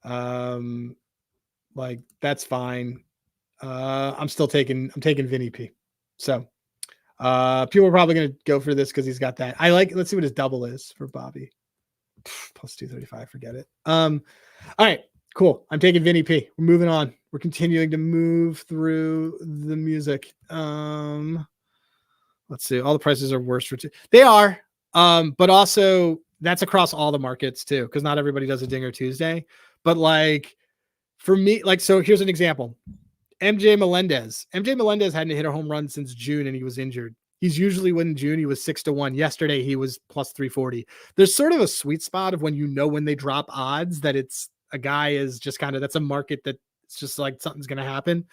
Like, that's fine. I'm taking Vinny P. So people are probably going to go for this because he's got that. Let's see what his double is for Bobby. Plus 235, forget it. All right, cool. I'm taking Vinny P. We're moving on. We're continuing to move through the music. Let's see. All the prices are worse for two. They are. But also that's across all the markets too, because not everybody does a Dinger Tuesday. But like for me, like, so here's an example. MJ Melendez hadn't hit a home run since June and he was injured. He's usually in June, he was 6-1. Yesterday, he was plus 340. There's sort of a sweet spot of when they drop odds that it's a guy is just kind of, that's a market that it's just like something's going to happen.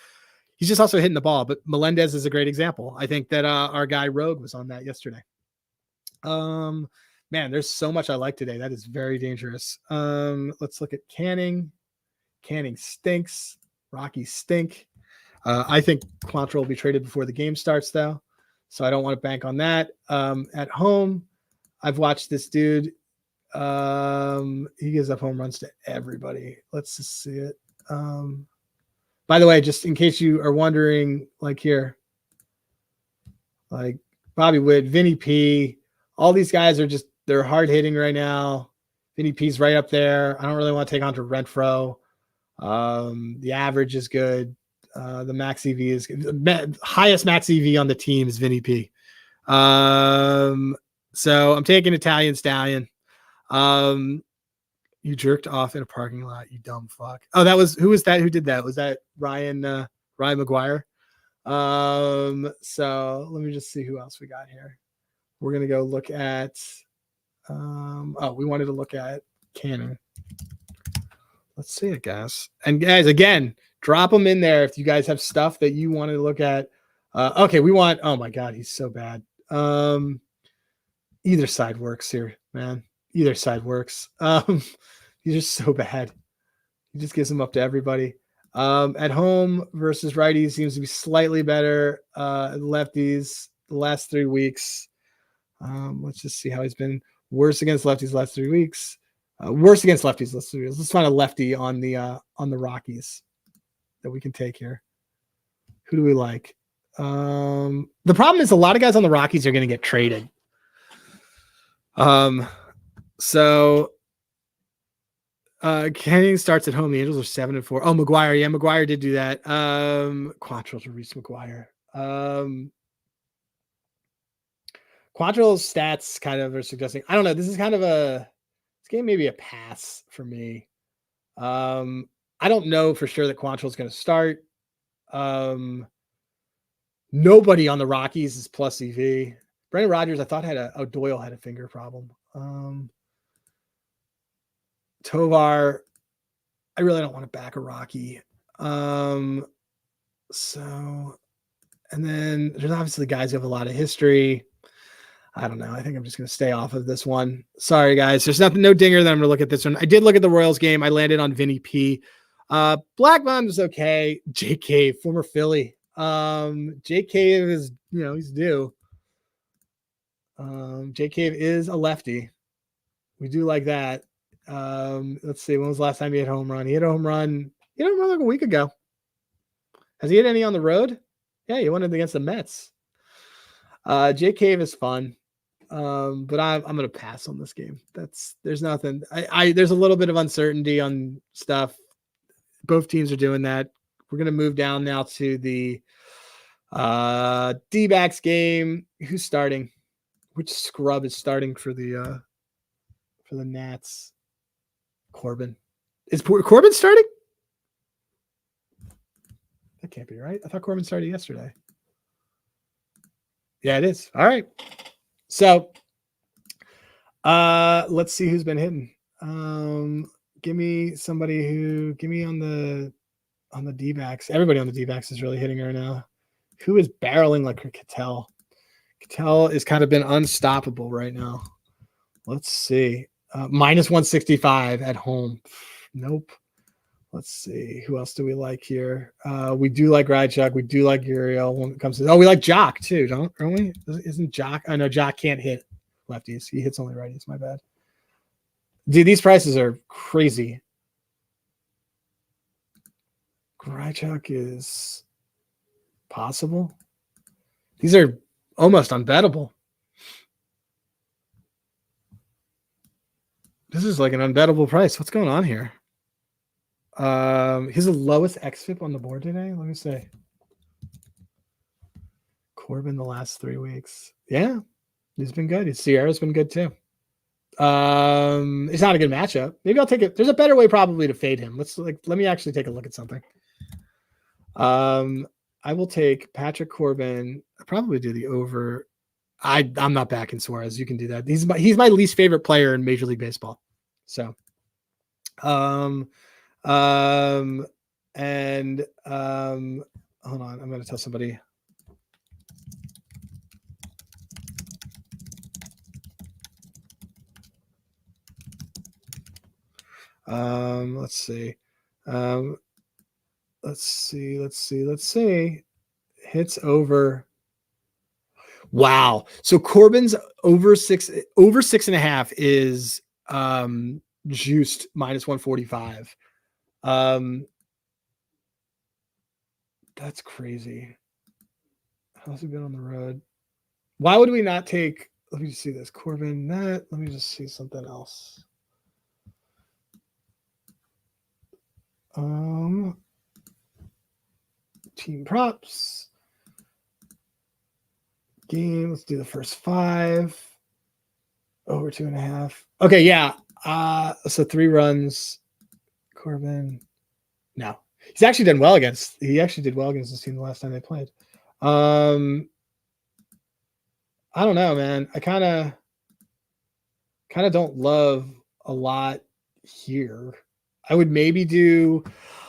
He's just also hitting the ball, but Melendez is a great example. I think that our guy Rogue was on that yesterday. Man, there's so much I like today. That is very dangerous. Let's look at Canning. Canning stinks. Rocky stink. I think Quantrill will be traded before the game starts, though, so I don't want to bank on that. At home, I've watched this dude. He gives up home runs to everybody. Let's just see it. By the way, just in case you are wondering, like here, like Bobby Witt, Vinny P, all these guys are just, they're hard hitting right now. Vinny P's right up there. I don't really want to take on to Renfro. The average is good. The max EV is good. Highest max EV on the team is Vinny P. So I'm taking Italian Stallion. You jerked off in a parking lot, you dumb fuck. Oh, who was that? Who did that? Was that Ryan McGuire? So let me just see who else we got here. We're going to go look at, we wanted to look at Cannon. Let's see it, guys. And guys, again, drop them in there if you guys have stuff that you want to look at. Okay, oh my God, he's so bad. Either side works here, man. Either side works. He's just so bad. He just gives them up to everybody. At home versus righties seems to be slightly better. Lefties the last 3 weeks. Let's just see how he's been. Worse against lefties last 3 weeks. Worse against lefties last 3 weeks. Let's find a lefty on the Rockies that we can take here. Who do we like? The problem is a lot of guys on the Rockies are going to get traded. So Kenny starts at home. The Angels are 7-4. Oh, McGuire. Yeah, McGuire did do that. Quantrill's Reese McGuire. Quantrill's stats kind of are suggesting. I don't know. This is kind of this game maybe a pass for me. I don't know for sure that Quantrill's going to start. Nobody on the Rockies is plus EV. Brendan Rodgers, I thought Doyle had a finger problem. Tovar, I really don't want to back a Rocky. And then there's obviously guys who have a lot of history. I don't know. I think I'm just going to stay off of this one. Sorry, guys. There's no dinger that I'm going to look at this one. I did look at the Royals game. I landed on Vinny P. Blackmon was okay. Jake Cave, former Philly. Jake Cave is, he's due. Jake Cave is a lefty. We do like that. Let's see. When was the last time he hit a home run? He hit a home run like a week ago. Has he hit any on the road? Yeah, he won it against the Mets. Jake Cave is fun. But I'm going to pass on this game. There's nothing. There's a little bit of uncertainty on stuff. Both teams are doing that. We're going to move down now to the D-backs game. Who's starting? Which scrub is starting for the Nats? Corbin. Is Corbin starting? That can't be right. I thought Corbin started yesterday. Yeah, it is. All right. So let's see who's been hitting. Give me on the D-backs. Everybody on the D-backs is really hitting right now. Who is barreling like Cattell? Cattell has kind of been unstoppable right now. Let's see. Minus 165 at home. Nope. Let's see. Who else do we like here? We do like Rychuk. We do like Uriel when it comes to. We like Jock too, don't we? Isn't Jock? I know Jock can't hit lefties. He hits only righties. My bad. Dude, these prices are crazy. Rychuk is possible. These are almost unbettable. This is like an unbettable price. What's going on here? He's the lowest XFIP on the board today. Let me see. Corbin the last 3 weeks. Yeah, he's been good. Sierra's been good too. It's not a good matchup. Maybe I'll take it. There's a better way probably to fade him. Let me actually take a look at something. I will take Patrick Corbin. I'll probably do the over. I'm not backing Suarez. You can do that. He's my least favorite player in Major League Baseball. So, and hold on. I'm going to tell somebody. Let's see. Let's see. Hits over. Wow. So Corbin's over 6.5 is juiced minus 145. That's crazy. How's he been on the road? Why would we not take? Let me just see this. Corbin, that. Let me just see something else. Team props. Game. Let's do the first 5. Over 2.5. Okay, yeah. So 3 runs. Corbin. No. He actually did well against this team the last time they played. I don't know, man. I kind of don't love a lot here. I would maybe do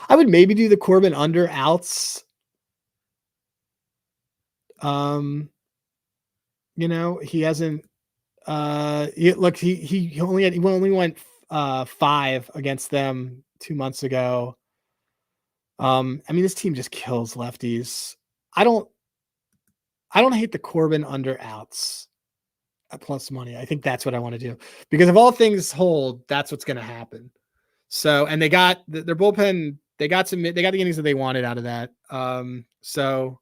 the Corbin under outs. He hasn't he only went 5 against them 2 months ago. This team just kills lefties. I don't hate the Corbin under outs. plus money. I think that's what I want to do, because if all things hold, that's what's going to happen. So, and they got their bullpen. They got the innings that they wanted out of that. So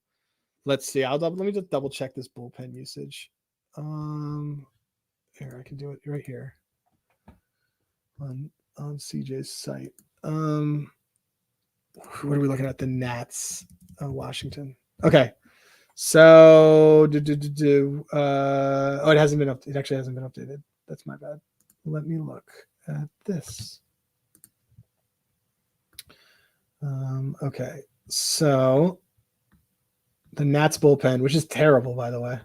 let's see. Let me just double check this bullpen usage. Here, I can do it right here on CJ's site. What are we looking at? The Nats, Washington. Okay. So, it hasn't been up. It actually hasn't been updated. That's my bad. Let me look at this. Okay. So, the Nats bullpen, which is terrible, by the way.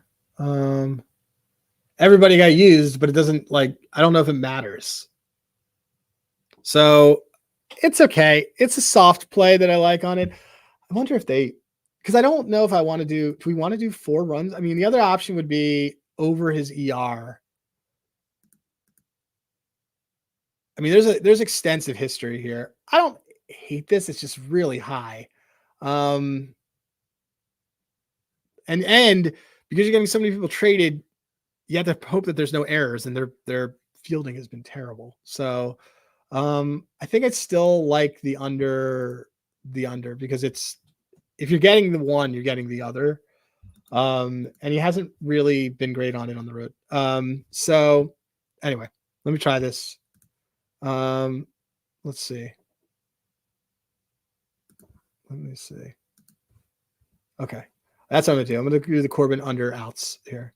Everybody got used, but it doesn't, like, I don't know if it matters. So, it's okay. It's a soft play that I like on it. I wonder if because I don't know if I want to do we want to do 4 runs? I mean, the other option would be over his ER. I mean, there's extensive history here. I don't hate this. It's just really high. And because you're getting so many people traded, you have to hope that there's no errors, and their fielding has been terrible. So I think I'd still like the under, because if you're getting the one, you're getting the other. And he hasn't really been great on it on the road. So anyway, let me try this. Let's see. Let me see. Okay. That's what I'm going to do. I'm going to do the Corbin under outs here.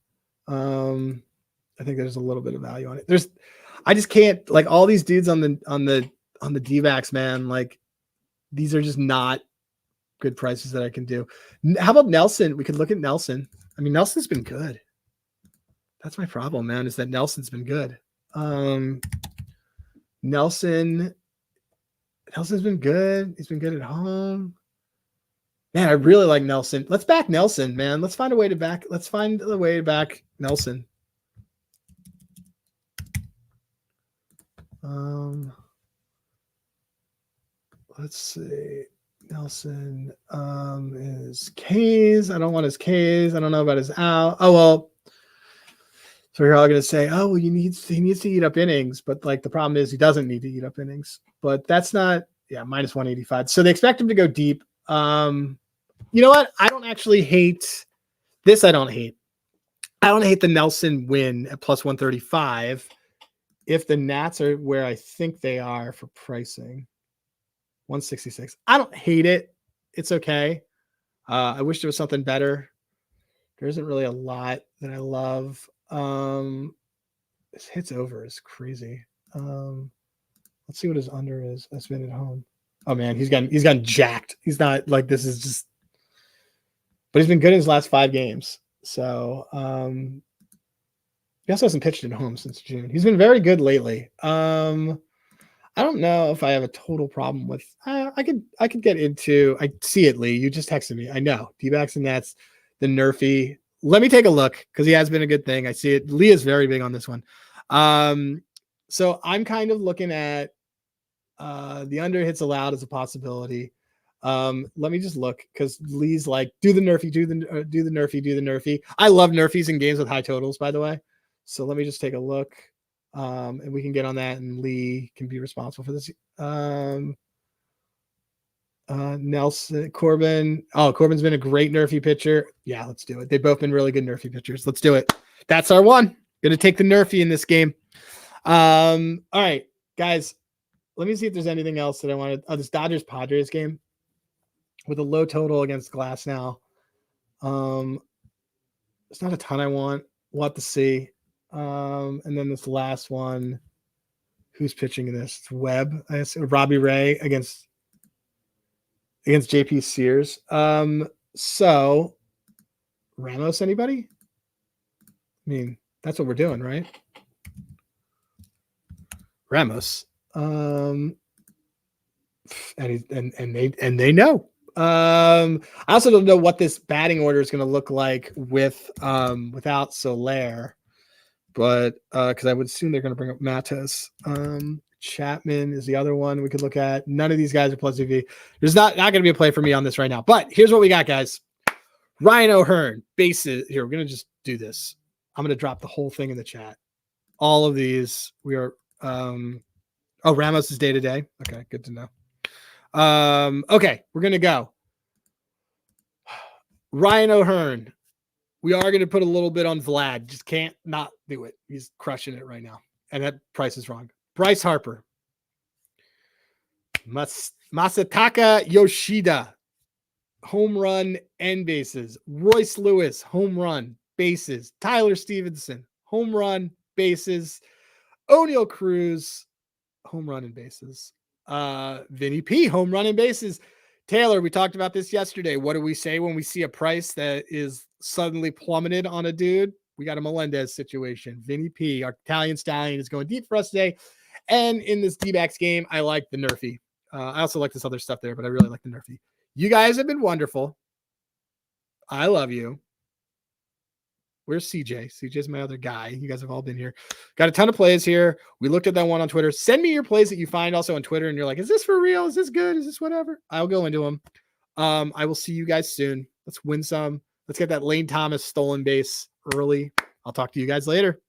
I think there's a little bit of value on it. I just can't, like, all these dudes on the D-backs, man, like, these are just not good prices that I can do. How about Nelson? We could look at Nelson. I mean, Nelson's been good. That's my problem, man, is that Nelson's been good. Nelson's been good. He's been good at home. Man, I really like Nelson. Let's back Nelson, man. Let's find a way to back Nelson. Let's see. Nelson is K's. I don't want his K's. I don't know about his out. Oh, well. So you're all going to say, oh, well, he needs to eat up innings. But, like, the problem is he doesn't need to eat up innings. But that's not, minus 185. So they expect him to go deep. You know what? I don't actually hate this. I don't hate the Nelson win at plus 135 if the Nats are where I think they are for pricing. 166. I don't hate it. It's okay. I wish there was something better. There isn't really a lot that I love. This hits over is crazy. Let's see what his under is. That's been at home. Oh man, he's gotten jacked. He's not like, this is just, but he's been good in his last 5 games. So he also hasn't pitched at home since June. He's been very good lately. I don't know if I have a total problem with. I could get into. I see it, Lee. You just texted me. I know D-backs and Nats, the Nerfy. Let me take a look, because he has been a good thing. I see it. Lee is very big on this one. So I'm kind of looking at the under hits allowed as a possibility. Let me just look, because Lee's like, do the Nerfy, do the Nerfy. I love Nerfies in games with high totals, by the way. So let me just take a look. And we can get on that, and Lee can be responsible for this. Nelson, Corbin. Oh, Corbin's been a great Nerfy pitcher. Yeah, let's do it. They've both been really good Nerfy pitchers. Let's do it. That's our one. Gonna take the Nerfy in this game. All right, guys. Let me see if there's anything else that I wanted. Oh, this Dodgers-Padres game with a low total against Glass now. There's not a ton I want. We'll have to see. And then this last one, who's pitching in this? It's Webb, I guess, Robbie Ray against JP Sears. So Ramos, anybody? I mean, that's what we're doing, right? Ramos. And they know. I also don't know what this batting order is going to look like without Soler. But because I would assume they're going to bring up Mattes. Chapman is the other one we could look at. None of these guys are plus EV. There's not going to be a play for me on this right now. But here's what we got, guys. Ryan O'Hearn, bases. Here, we're going to just do this. I'm going to drop the whole thing in the chat. All of these we are. Ramos is day to day. Okay, good to know. Okay, we're going to go. Ryan O'Hearn. We are going to put a little bit on Vlad. Just can't not do it. He's crushing it right now. And that price is wrong. Bryce Harper. Masataka Yoshida. Home run and bases. Royce Lewis. Home run, bases. Tyler Stevenson. Home run, bases. O'Neal Cruz. Home run and bases. Vinny P. Home run and bases. Taylor, we talked about this yesterday. What do we say when we see a price that is suddenly plummeted on a dude? We got a Melendez situation. Vinny P, our Italian stallion, is going deep for us today. And in this D-backs game, I like the Nerfy. I also like this other stuff there, but I really like the Nerfy. You guys have been wonderful. I love you. Where's CJ? CJ's my other guy. You guys have all been here. Got a ton of plays here. We looked at that one on Twitter. Send me your plays that you find also on Twitter. And you're like, is this for real? Is this good? Is this whatever? I'll go into them. I will see you guys soon. Let's win some. Let's get that Lane Thomas stolen base early. I'll talk to you guys later.